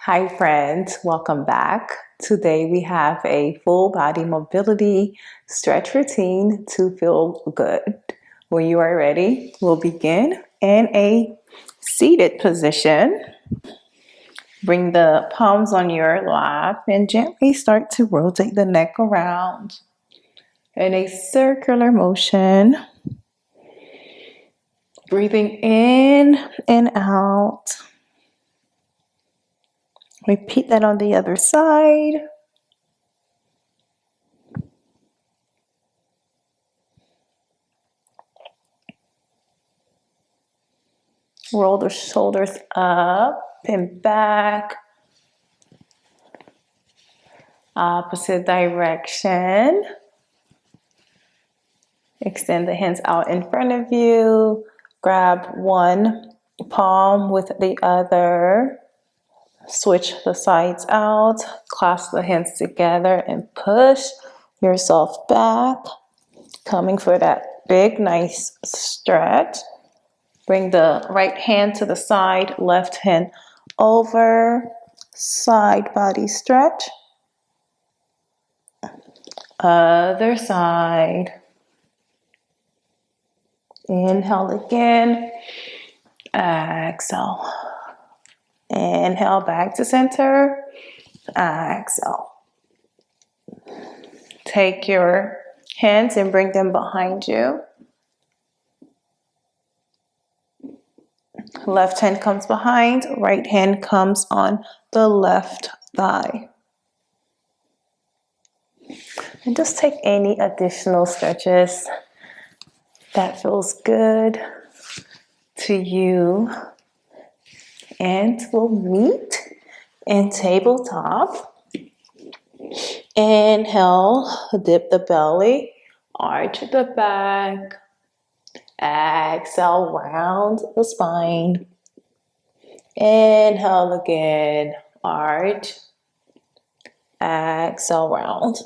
Hi friends, welcome back. Today we have a full body mobility stretch routine to feel good. When you are ready, we'll begin in a seated position. Bring the palms on your lap and gently start to rotate the neck around in a circular motion. Breathing in and out. Repeat that on the other side. Roll the shoulders up and back. Opposite direction. Extend the hands out in front of you. Grab one palm with the other. Switch the sides out. Clasp the hands together and push yourself back. Coming for that big, nice stretch. Bring the right hand to the side, left hand over, side body stretch. Other side. Inhale again. Exhale. Inhale back to center. Exhale. Take your hands and bring them behind you. Left hand comes behind, right hand comes on the left thigh. And just take any additional stretches that feels good to you. And we'll meet in tabletop. Inhale, dip the belly, arch the back. Exhale, round the spine. Inhale again, arch. Exhale, round.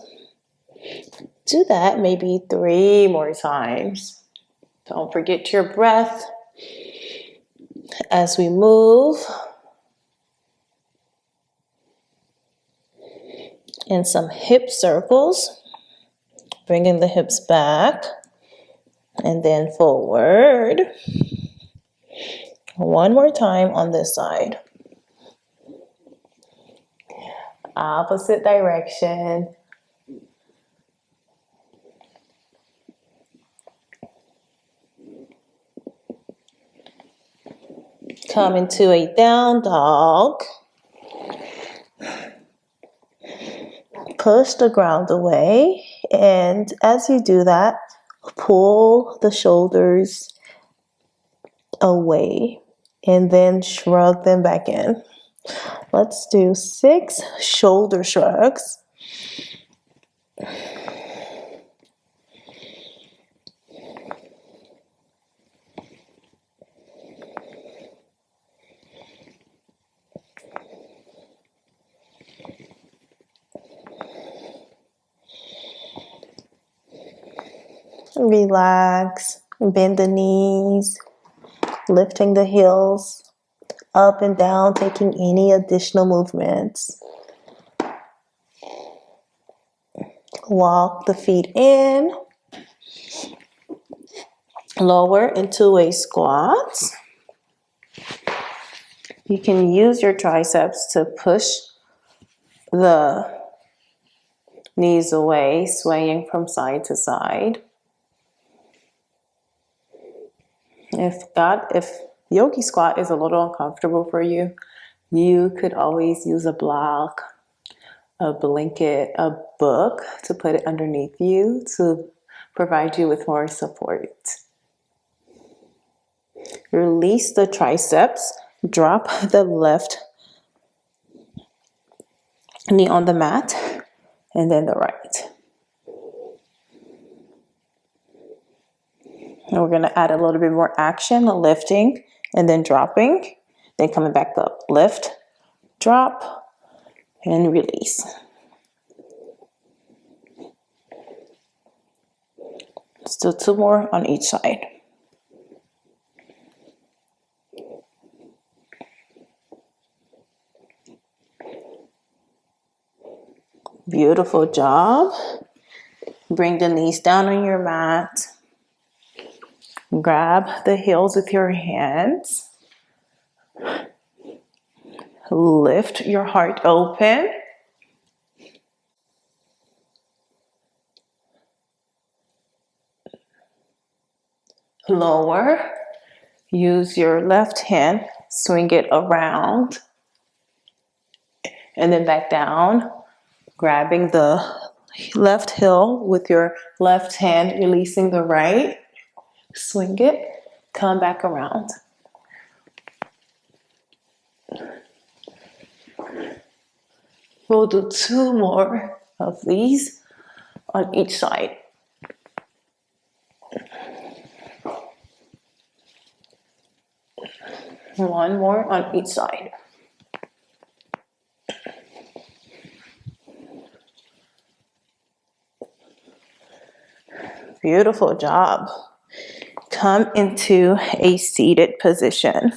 Do that maybe 3 more times. Don't forget your breath as we move. And some hip circles. Bringing the hips back. And then forward. One more time on this side. Opposite direction. Come into a down dog. Push the ground away. And as you do that, pull the shoulders away and then shrug them back in. Let's do 6 shoulder shrugs. Relax, bend the knees, lifting the heels up and down, taking any additional movements. Walk the feet in, lower into a squat. You can use your triceps to push the knees away, swaying from side to side. If yogi squat is a little uncomfortable for you, you could always use a block, a blanket, a book to put it underneath you to provide you with more support. Release the triceps, drop the left knee on the mat, and then the right. And we're going to add a little bit more action, lifting and then dropping, then coming back up. Lift, drop, and release. Still 2 more on each side. Beautiful job. Bring the knees down on your mat. Grab the heels with your hands. Lift your heart open. Lower. Use your left hand, swing it around, and then back down. Grabbing the left heel with your left hand, releasing the right. Swing it, come back around. We'll do 2 more of these on each side. One more on each side. Beautiful job. Come into a seated position.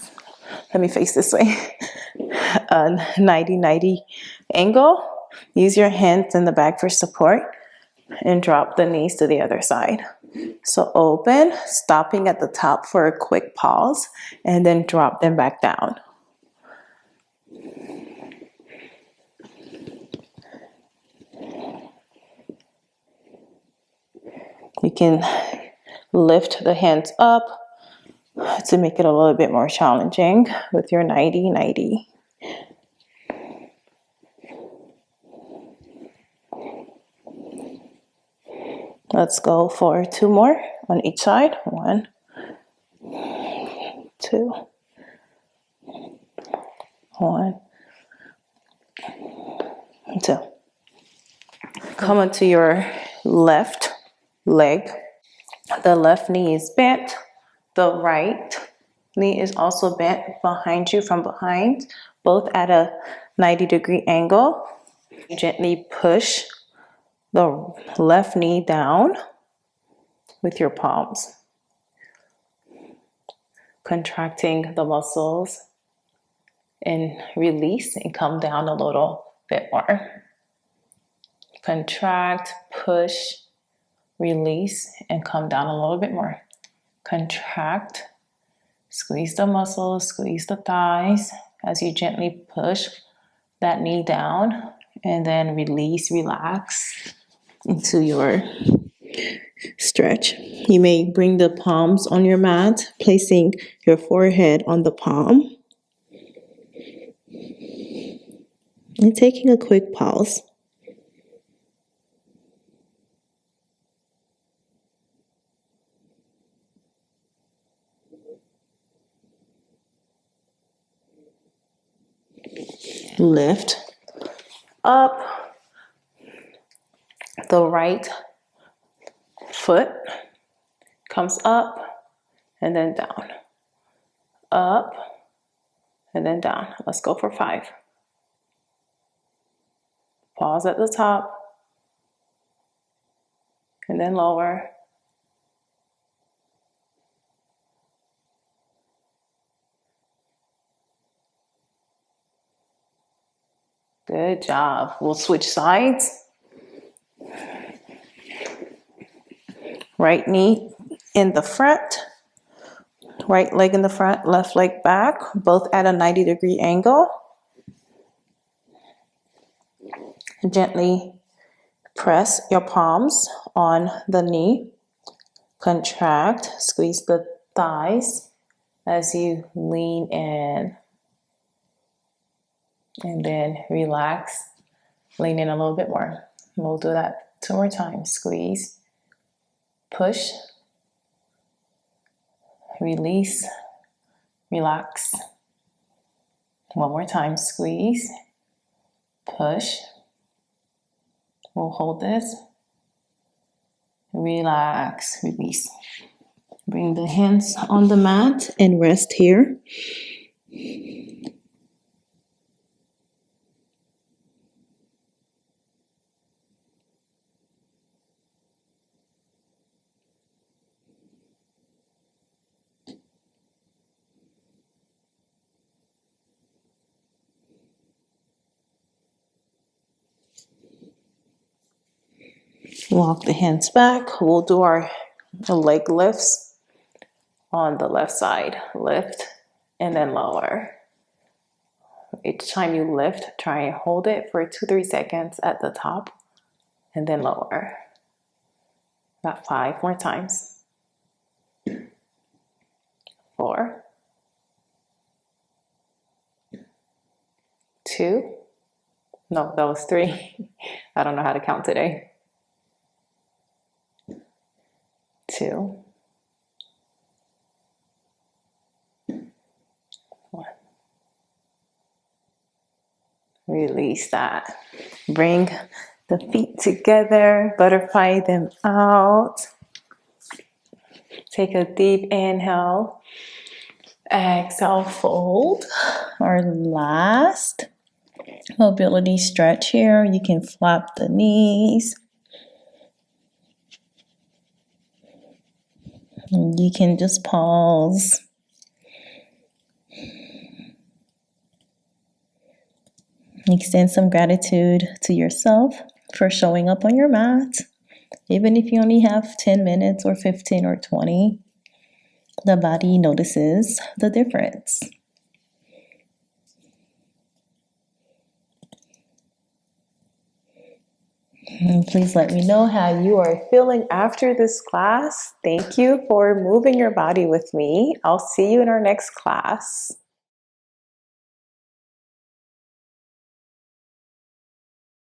Let me face this way. A 90-90 angle. Use your hands in the back for support and drop the knees to the other side. So open, stopping at the top for a quick pause, and then drop them back down. You can lift the hands up to make it a little bit more challenging with your 90-90. Let's go for 2 more on each side. 1, 2, 1, 2. Come onto your left leg. The left knee is bent. The right knee is also bent behind you from behind, both at a 90-degree angle. Gently push the left knee down with your palms, contracting the muscles, and release and come down a little bit more. Contract, push, release, and come down a little bit more. Contract, squeeze the muscles, squeeze the thighs as you gently push that knee down, and then release, relax into your stretch. You may bring the palms on your mat, placing your forehead on the palm, and taking a quick pause. Lift up the right foot, comes up and then down, up and then down. Let's go for 5. Pause at the top and then lower. Good job. We'll switch sides. Right knee in the front, right leg in the front, left leg back, both at a 90-degree angle. Gently press your palms on the knee. Contract, squeeze the thighs as you lean in. And then relax, lean in a little bit more. We'll do that 2 more times. Squeeze, push, release, relax. 1 more time. Squeeze, push. We'll hold this. Relax, release. Bring the hands on the mat and rest here. Walk the hands back. We'll do our leg lifts on the left side. Lift and then lower. Each time you lift, try and hold it for 2-3 seconds at the top and then lower. About 5 more times. 4, 2, no, that was 3. I don't know how to count today. 2, 1. Release that. Bring the feet together, butterfly them out. Take a deep inhale. Exhale, fold. Our last mobility stretch here. You can flap the knees. You can just pause. Extend some gratitude to yourself for showing up on your mat. Even if you only have 10 minutes or 15 or 20, the body notices the difference. And please let me know how you are feeling after this class. Thank you for moving your body with me. I'll see you in our next class.